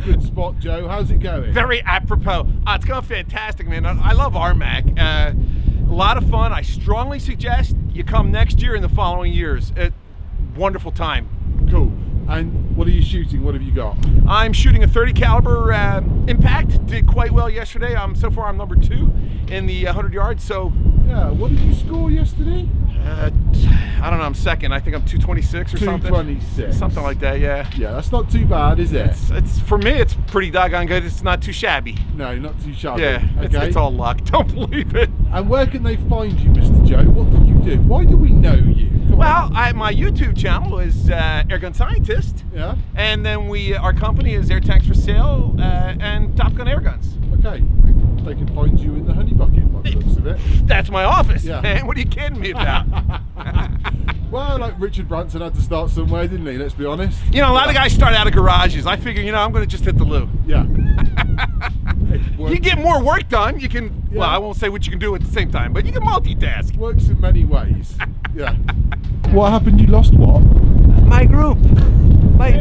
Good spot, Joe. How's it going? Very apropos. It's going fantastic, man. I love RMAC. A lot of fun. I strongly suggest you come next year and the following years. Wonderful time. Cool. And what are you shooting? What have you got? I'm shooting a 30 caliber impact. Did quite well yesterday. So far I'm number 2 in the 100 yards. So yeah, what did you score yesterday? I don't know. I'm second. I think I'm 226 or something. 226. Something like that. Yeah. Yeah, that's not too bad, is it? It's for me. It's pretty doggone good. It's not too shabby. No, not too shabby. Yeah. Okay. It's all luck. Don't believe it. And where can they find you, Mr. Joe? What do you do? Why do we know you? Well, my YouTube channel is Airgun Scientist. Yeah. And then our company is Air Tanks for Sale and Top Gun Airguns. Okay. They can find you in the honey bucket by the looks of it. That's my office, yeah. Man. What are you kidding me about? Well, like Richard Branson had to start somewhere, didn't he? Let's be honest. You know, a lot of guys start out of garages. I figure, I'm going to just hit the loo. Yeah. You get more work done. You can, yeah. Well, I won't say what you can do at the same time, but you can multitask. Works in many ways. Yeah. What happened? You lost what? My group. My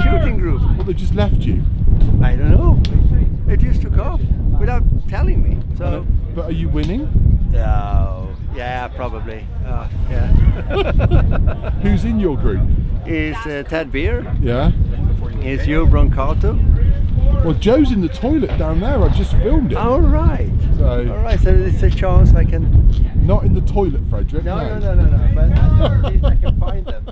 shooting group. Well, they just left you. I don't know. It just took off without telling me. So. But are you winning? No. Yeah, probably. Yeah. Who's in your group? Is Ted Beer. Yeah. Is Joe Brancato. Well, Joe's in the toilet down there. I just filmed it. All right. So. All right. So it's a chance I can. Not in the toilet, Frederick. No. But at least I can find them.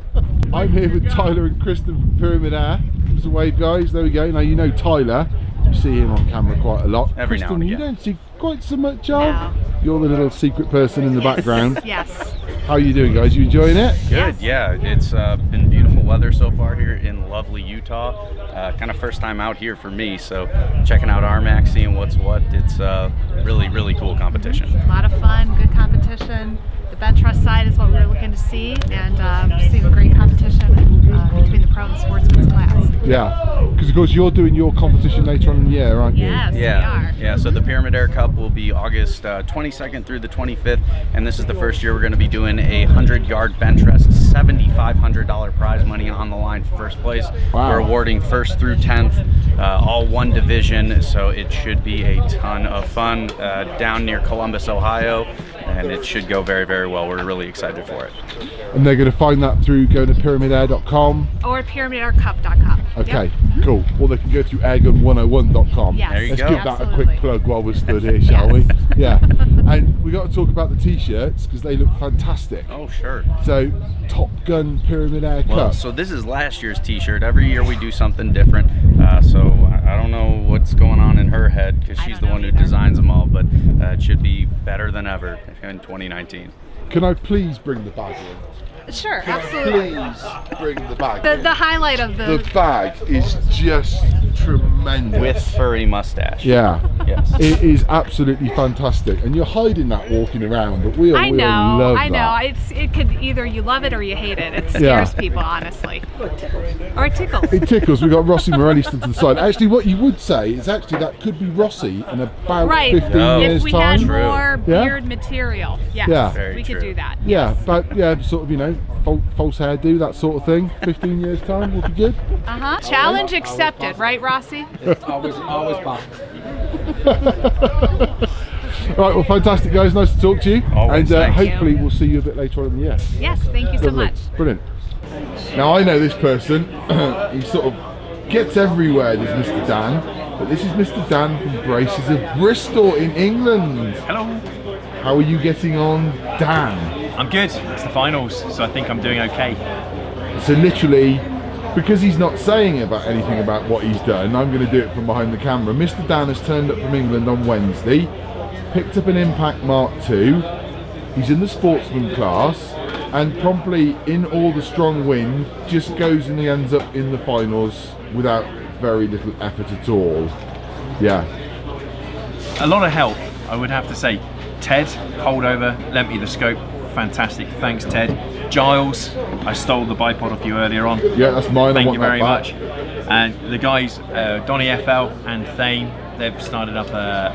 I'm here with Tyler and Kristen from Pyramid Air. Give us a wave, guys. There we go. Now you know Tyler. You see him on camera quite a lot. Every Kristen, now and again. You don't see quite so much of. No. You're the little secret person in the background. Yes. How are you doing, guys? You enjoying it? Good, yeah. It's been beautiful weather so far here in lovely Utah. Kind of first time out here for me, so checking out RMAC, seeing what's what. It's really, really cool competition. A lot of fun, good competition. The bench rest side is what we were looking to see, and seeing great competition between the pro and sportsman's class. Yeah, because of course you're doing your competition later on in the year, aren't you? Yes, yeah, we are. Yeah, so the Pyramid Air Cup will be August 22nd through the 25th, and this is the first year we're going to be doing a 100-yard bench rest, $7,500 prize money on the line for first place. Wow. We're awarding 1st through 10th, all one division, so it should be a ton of fun down near Columbus, Ohio, and it should go very, very well. We're really excited for it. And they're going to find that through going to pyramidair.com Or pyramidaircup.com. Okay, Yep. cool. Well, they can go through airgun101.com. Yes. There you Let's go. give that a Absolutely. quick plug while we're stood here, shall we? Yeah. And we got to talk about the t-shirts because they look fantastic. Oh, sure. So, Top Gun Pyramid Air Cup. Well, so this is last year's t-shirt. Every year we do something different. So I don't know what's going on in her head because she's the one who designs them all, but it should be better than ever in 2019. Can I please bring the bag in? Sure, absolutely. Please bring the bag in. The highlight of the... The bag is just tremendous. With furry mustache. Yeah. Yes. It is absolutely fantastic. And you're hiding that walking around, but we all love I know. that. It could either you love it or you hate it. It scares people, honestly. Or it tickles. It tickles. We've got Rossi Morelli stood to the side. Actually, what you would say is actually that could be Rossi in about 15 years' If we time. had more beard material, yes, Yeah. we could do that. Yeah, but yeah, sort of, you know, false hairdo, that sort of thing. 15 years' time would be good. Challenge accepted, right, Rossi? Always possible. Right, well, fantastic, guys. Nice to talk to you. Always, and thank hopefully you. we'll see you a bit later on in the year. Yes, thank you so Lovely. much. Brilliant. Now, I know this person. He sort of gets everywhere, this Mr. Dan. But this is Mr. Dan from Braces of Bristol in England. Hello. How are you getting on, Dan? I'm good. It's the finals, so I think I'm doing okay. So literally, because he's not saying about anything about what he's done, I'm going to do it from behind the camera. Mr. Dan has turned up from England on Wednesday, picked up an Impact Mark II. He's in the sportsman class, and promptly in all the strong wind, just goes and he ends up in the finals without very little effort at all. Yeah. A lot of help, I would have to say. Ted, Holdover, lent me the scope. Fantastic, thanks Ted. Giles, I stole the bipod off you earlier on. Yeah, that's mine. Thank you very much. And the guys, Donny FL and Thane, they've started up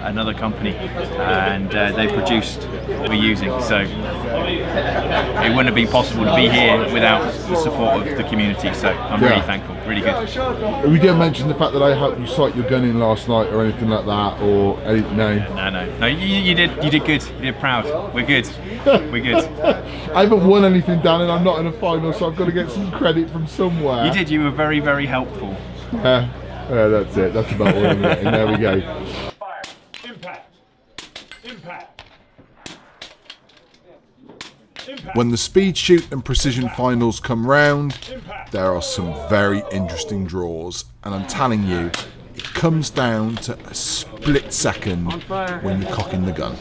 another company, and they produced what we're using. So it wouldn't have been possible to be here without the support of the community. So I'm really thankful, really good. We didn't mention the fact that I helped you sight your gun in last night or anything like that, or anything. No. You did good. You did proud. We're good. We're good. I haven't won anything, Dan, and I'm not in a final, so I've got to get some credit from somewhere. You did. You were very, very helpful. Yeah, that's it. That's about all I'm getting. There we go. Impact. Impact. When the speed shoot and precision finals come round, there are some very interesting draws, and I'm telling you, it comes down to a split second when you're cocking the gun.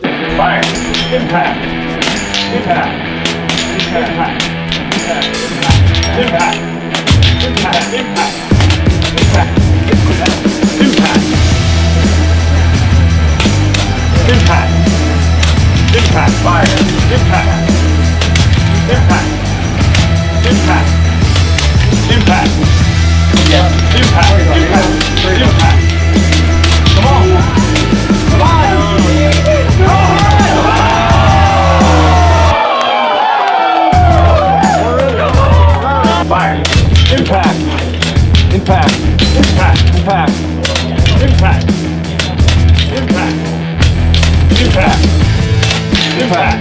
Fire. Impact. Impact. Impact. Impact. Impact. Impact. Impact. Impact. Impact. Impact. Fire. Impact. Impact. Impact. Impact. Yeah. Impact. Impact. Impact. Come on. Come on. Fire. Impact. Impact. Impact. Impact. Impact. Impact. Impact. Impact.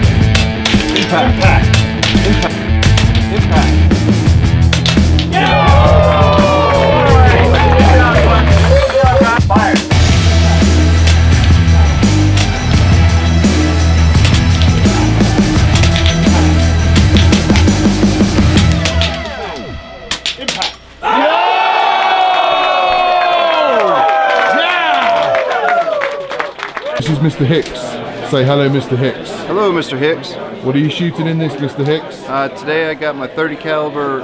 Impact. Impact. Impact. Fire. This is Mr. Hicks. Say hello, Mr. Hicks. Hello, Mr. Hicks. What are you shooting in this, Mr. Hicks? Today I got my 30 caliber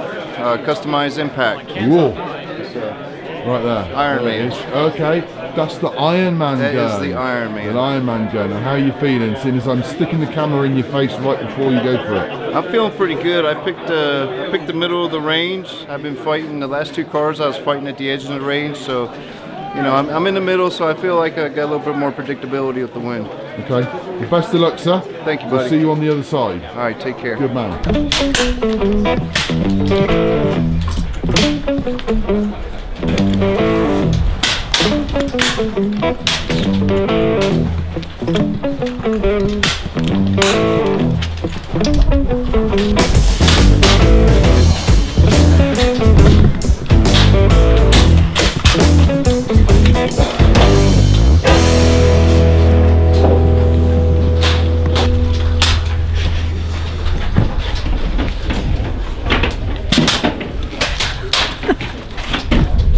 customized impact. Whoa. Right there. Iron Man. Okay, that's the Iron Man gun. That is the Iron Man. The Iron Man gun. And how are you feeling, seeing as I'm sticking the camera in your face right before you go for it? I'm feeling pretty good. I picked the middle of the range. I've been fighting the last 2 cars. I was fighting at the edge of the range, so you know I'm in the middle. So I feel like I got a little bit more predictability with the wind. Okay. Well, best of luck, sir. Thank you, buddy. We'll see you on the other side. All right. Take care. Good man.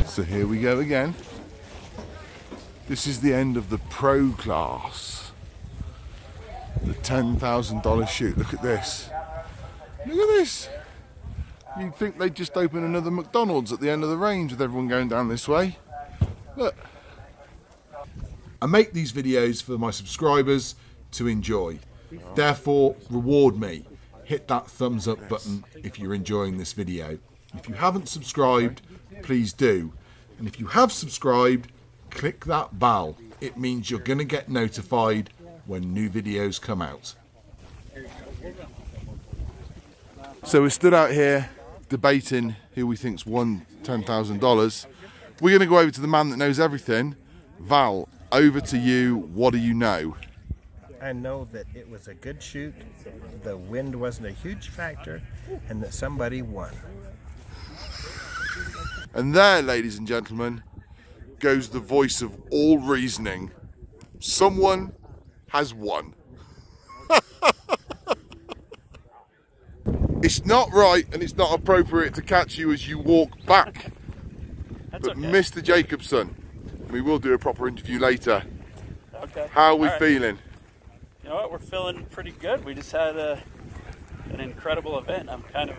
So here we go again. This is the end of the pro class. The $10,000 shoot. Look at this. Look at this. You'd think they'd just open another McDonald's at the end of the range with everyone going down this way. Look. I make these videos for my subscribers to enjoy. Therefore, reward me. Hit that thumbs up button if you're enjoying this video. If you haven't subscribed, please do. And if you have subscribed, click that bell. It means you're going to get notified when new videos come out. So we stood out here debating who we think's won $10,000. We're going to go over to the man that knows everything. Val, over to you. What do you know? I know that it was a good shoot, the wind wasn't a huge factor, and that somebody won. And there, ladies and gentlemen, goes the voice of all reasoning. Someone has won. It's not right and it's not appropriate to catch you as you walk back. But okay. Mr. Jacobson, we will do a proper interview later. Okay. How are we feeling? You know what, we're feeling pretty good. We just had an incredible event. I'm kind of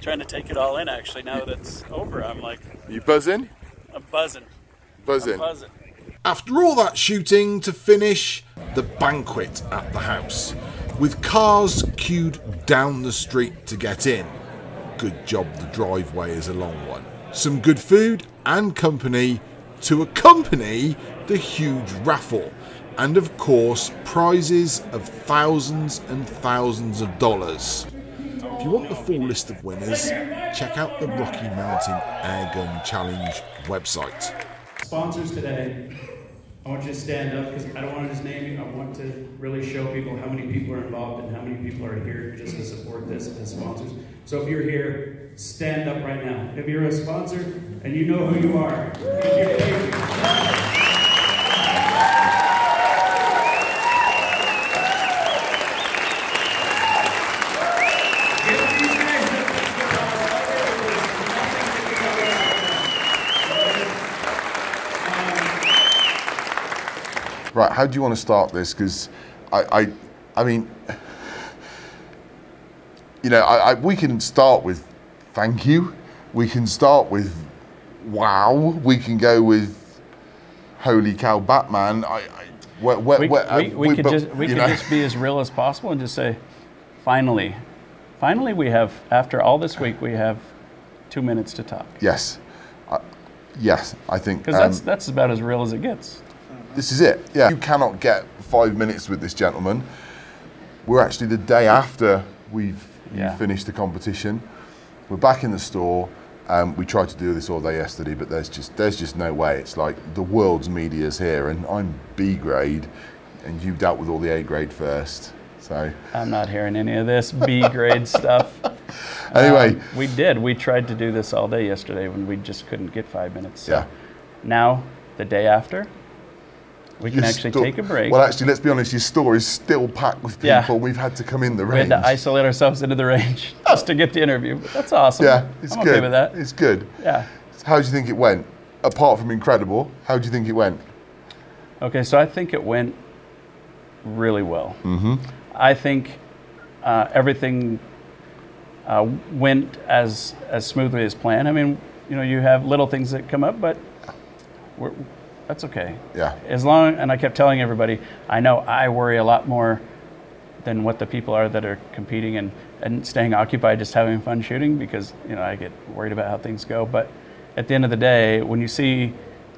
trying to take it all in actually now that it's over. I'm like... You buzzing? I'm buzzing. Buzzing. I'm buzzing. After all that shooting, to finish, the banquet at the house. With cars queued down the street to get in. Good job the driveway is a long one. Some good food and company to accompany the huge raffle. And of course, prizes of thousands and thousands of dollars. If you want the full list of winners, check out the Rocky Mountain Airgun Challenge website. Sponsors today, I want you to stand up because I don't want to just name you. I want to really show people how many people are involved and how many people are here just to support this as sponsors. So if you're here, stand up right now. If you're a sponsor and you know who you are, Right, how do you want to start this? Because I mean, you know, we can start with thank you. We can start with wow. We can go with holy cow, Batman. We could just be as real as possible and just say, finally we have, after all this week, we have 2 minutes to talk. Yes, yes, I think because that's about as real as it gets. This is it, yeah. You cannot get 5 minutes with this gentleman. We're actually the day after we've finished the competition. We're back in the store. We tried to do this all day yesterday, but there's just no way. It's like the world's media's here, and I'm B grade, and you dealt with all the A grade first. So I'm not hearing any of this B grade stuff. Anyway, we tried to do this all day yesterday when we just couldn't get 5 minutes. So yeah. Now, the day after, we can actually take a break. Well, actually, let's be honest, your store is still packed with people. Yeah. We've had to come in the range. We had to isolate ourselves into the range just to get the interview. But that's awesome. Yeah, it's I'm good. okay with that. It's good. Yeah. How do you think it went? Apart from incredible, how do you think it went? Okay, so I think it went really well. Mm-hmm. I think everything went as smoothly as planned. I mean, you know, you have little things that come up, but that's okay. Yeah. As long, and I kept telling everybody, I know I worry a lot more than what the people are that are competing and staying occupied, just having fun shooting, because, you know, I get worried about how things go. But at the end of the day, when you see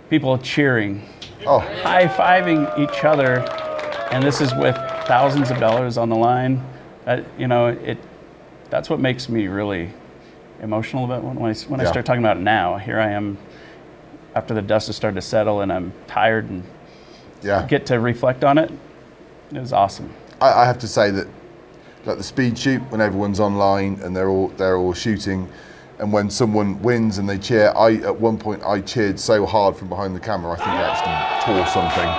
people cheering, high-fiving each other, and this is with thousands of dollars on the line, you know, that's what makes me really emotional about when I start talking about it now. Here I am after the dust has started to settle and I'm tired and get to reflect on it. It was awesome. I have to say that, like the speed shoot, when everyone's online and they're all shooting, and when someone wins and they cheer, at one point I cheered so hard from behind the camera, I think I actually tore something.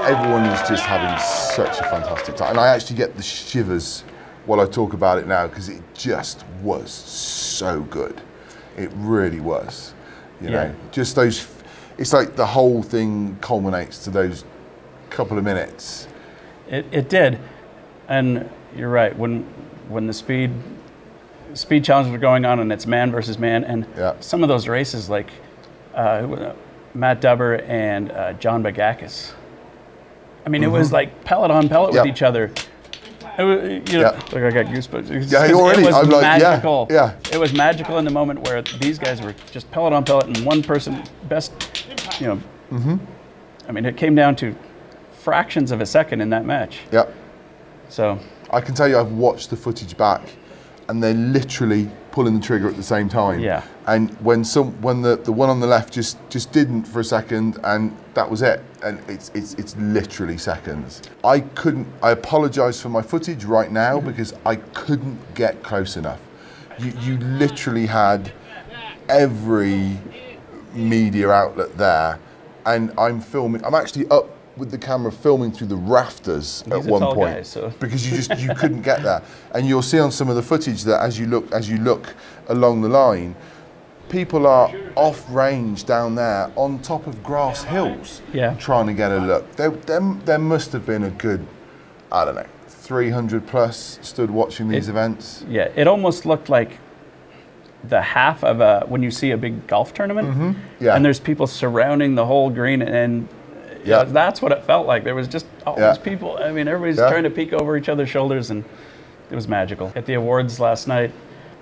Everyone was just having such a fantastic time, and I actually get the shivers while I talk about it now, because it just was so good. It really was. You know, just those, it's like the whole thing culminates to those couple of minutes. It did, and you're right. When the speed challenges were going on, and it's man versus man, and some of those races, like Matt Dubber and John Bagakis. I mean, it was like pellet on pellet with each other. It was, you know, like I got goosebumps. It was magical. It was magical in the moment where these guys were just pellet on pellet, and one person best, you know. I mean, it came down to fractions of a second in that match. So I can tell you, I've watched the footage back, and they're literally pulling the trigger at the same time. And when the one on the left just didn't for a second, and that was it. And it's literally seconds. I apologize for my footage right now, because I couldn't get close enough. You literally had every media outlet there, and I'm actually up with the camera filming through the rafters at one point, because you couldn't get there. And you'll see on some of the footage that as you look along the line, people are off range down there on top of grass hills, trying to get a look. There must have been a good, I don't know, 300 plus stood watching these events. Yeah, it almost looked like the half of when you see a big golf tournament, and there's people surrounding the whole green, and that's what it felt like. There was just all these people. I mean, everybody's trying to peek over each other's shoulders, and it was magical. At the awards last night,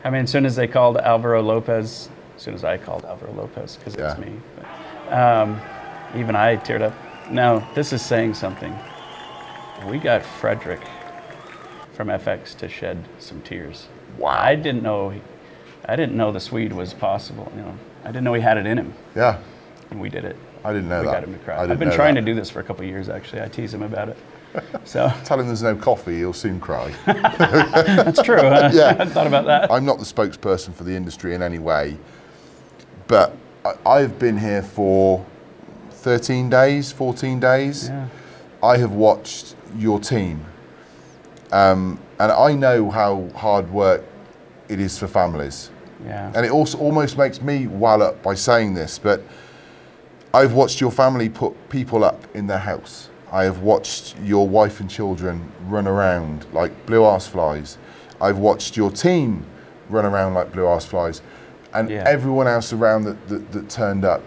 I mean, as soon as they called Alvaro Lopez, as soon as I called Alvaro Lopez, because it's me, but, even I teared up. Now, this is saying something. We got Frederick from FX to shed some tears. Wow. I didn't know the Swede was possible. You know, I didn't know he had it in him. And we did it. I didn't know we that. Got him to cry. I've been trying to do this for a couple of years, actually. I tease him about it. So tell him there's no coffee, he'll soon cry. That's true. I hadn't thought about that. I'm not the spokesperson for the industry in any way, but I've been here for 13 days, 14 days. I have watched your team, and I know how hard work it is for families. And it also almost makes me well up by saying this, but I've watched your family put people up in their house. I have watched your wife and children run around like blue arse flies. I've watched your team run around like blue arse flies, and everyone else around that turned up.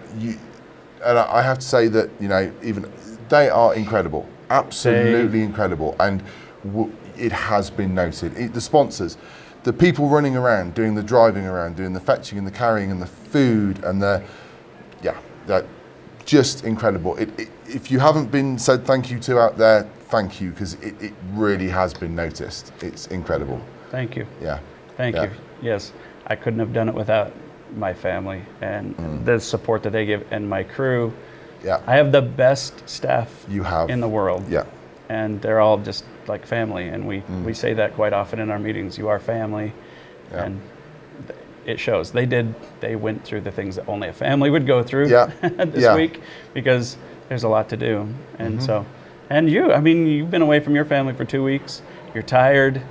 And I have to say that, you know, even they are incredible, absolutely incredible, and it has been noted. The sponsors, the people running around, doing the driving around, doing the fetching and the carrying and the food and that just incredible. If you haven't been said thank you to out there, thank you, because it really has been noticed. It's incredible. Thank you. Thank you. Yes, I couldn't have done it without my family and the support that they give, and my crew. I have the best staff in the world. And they're all just like family, and we say that quite often in our meetings. You are family, and it shows. They went through the things that only a family would go through this week, because there's a lot to do. And so, and you, I mean, you've been away from your family for 2 weeks. You're tired.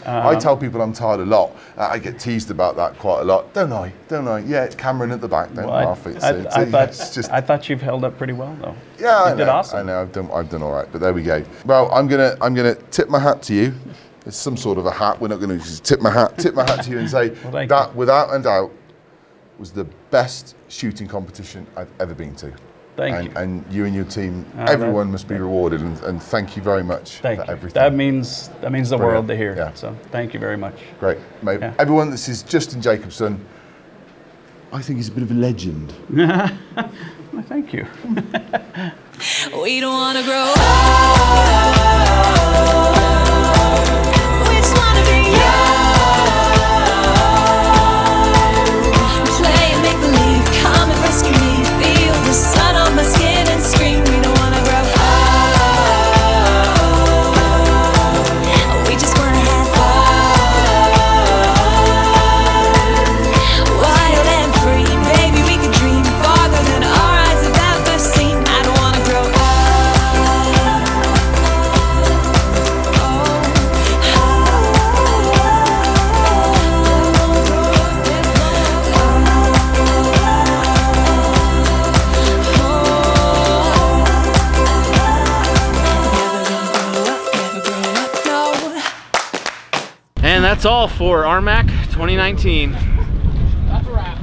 I tell people I'm tired a lot. I get teased about that quite a lot. Don't I? Yeah, it's Cameron at the back. Don't laugh. I thought you've held up pretty well, though. Yeah, you did awesome. I know. I've done all right. But there we go. Well, I'm gonna tip my hat to you. It's some sort of a hat. We're not going to just tip my hat to you and say Well, that, without a doubt, was the best shooting competition I've ever been to. Thank you. And you and your team, everyone must be rewarded, and thank you very much for everything. That means the world to hear. Yeah. So thank you very much. Great. Mate, everyone, this is Justin Jacobson. I think he's a bit of a legend. Well, thank you. We don't want to grow up. We just want to be young. Play and make believe. Come and rescue me. Feel the sun on my skin and scream. We don't want to grow up. We just want to have fun. Wild and free. Baby, we can dream farther than our eyes have ever seen. I don't want to grow up. And that's all for RMAC 2019. That's a wrap.